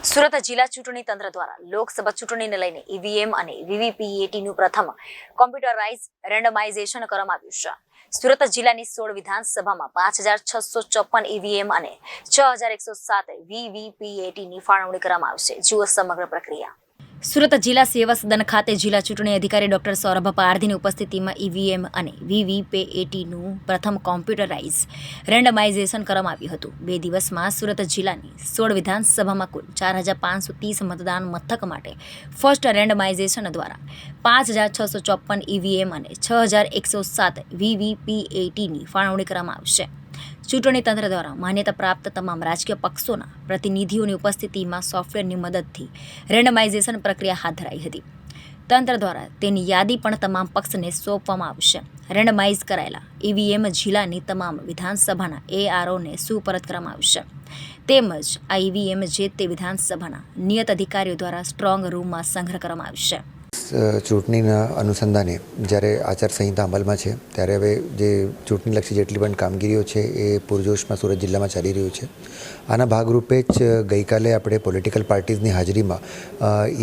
સુરત જિલ્લા ચૂંટણી તંત્ર દ્વારા લોકસભા ચૂંટણીને લઈને ઈવીએમ અને વીવીપીએટીનું પ્રથમ કોમ્પ્યુટરાઇઝ રેન્ડમાઇઝેશન કરવામાં આવ્યું છે। સુરત જિલ્લાની 16 વિધાનસભામાં 5654 ઈવીએમ અને 6107 વીવીપીએટીની ફાળવણી કરવામાં આવશે। જુઓ સમગ્ર પ્રક્રિયા। સુરત જિલ્લા સેવા સદન ખાતે જિલ્લા ચૂંટણી અધિકારી ડોક્ટર સૌરભ પારધીની ઉપસ્થિતિમાં ઈવીએમ અને વીવીપીએટીનું પ્રથમ કોમ્પ્યુટરાઇઝ રેન્ડમાઇઝેશન કરવામાં આવ્યું હતું। 2 દિવસમાં સુરત જિલ્લાની 16 વિધાનસભામાં કુલ 4530 મતદાન મથક માટે ફર્સ્ટ રેન્ડમાઇઝેશન દ્વારા 5654 ઈવીએમ અને 6107 વીવીપીએટીની ફાળવણી કરવામાં આવશે। ચૂંટણી તંત્ર દ્વારા માન્યતા પ્રાપ્ત તમામ રાજકીય પક્ષોના પ્રતિનિધિઓની ઉપસ્થિતિમાં સોફ્ટવેરની મદદથી રેન્ડમાઇઝેશન પ્રક્રિયા હાથ ધરાઈ હતી। તંત્ર દ્વારા તેની યાદી પણ તમામ પક્ષને સોંપવામાં આવશે। રેન્ડમાઇઝ કરાયેલા ઈવીએમ જિલ્લાની તમામ વિધાનસભાના એઆરઓને સુપરત કરવામાં આવશે। તેમજ આ ઈવીએમ જે તે વિધાનસભાના નિયત અધિકારીઓ દ્વારા સ્ટ્રોંગ રૂમમાં સંગ્રહ કરવામાં આવશે। ચૂંટણીના અનુસંધાને જ્યારે આચારસંહિતા અમલમાં છે ત્યારે હવે જે ચૂંટણીલક્ષી જેટલી પણ કામગીરીઓ છે એ પૂરજોશમાં સુરત જિલ્લામાં ચાલી રહ્યું છે। આના ભાગરૂપે જ ગઈકાલે આપણે પોલિટિકલ પાર્ટીઝની હાજરીમાં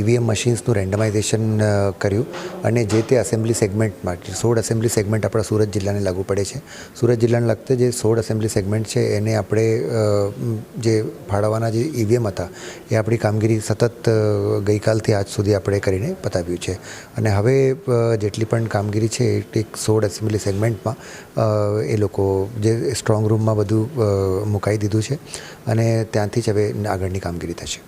ઈવીએમ મશીન્સનું રેન્ડમાઇઝેશન કર્યું અને જે તે એસેમ્બલી સેગમેન્ટમાં 16 એસેમ્બલી સેગમેન્ટ આપણા સુરત જિલ્લાને લાગુ પડે છે। સુરત જિલ્લાને લગતા જે 16 એસેમ્બલી સેગમેન્ટ છે એને આપણે જે ફાળવવાના જે ઈવીએમ હતા એ આપણી કામગીરી સતત ગઈકાલથી આજ સુધી આપણે કરીને પતાવ્યું છે અને હવે જેટલી પણ કામગીરી છે એ 16 એસેમ્બલી સેગમેન્ટમાં એ લોકો જે સ્ટ્રોંગ રૂમમાં બધું મુકાઈ દીધું છે અને ત્યાંથી જ હવે આગળની કામગીરી થશે।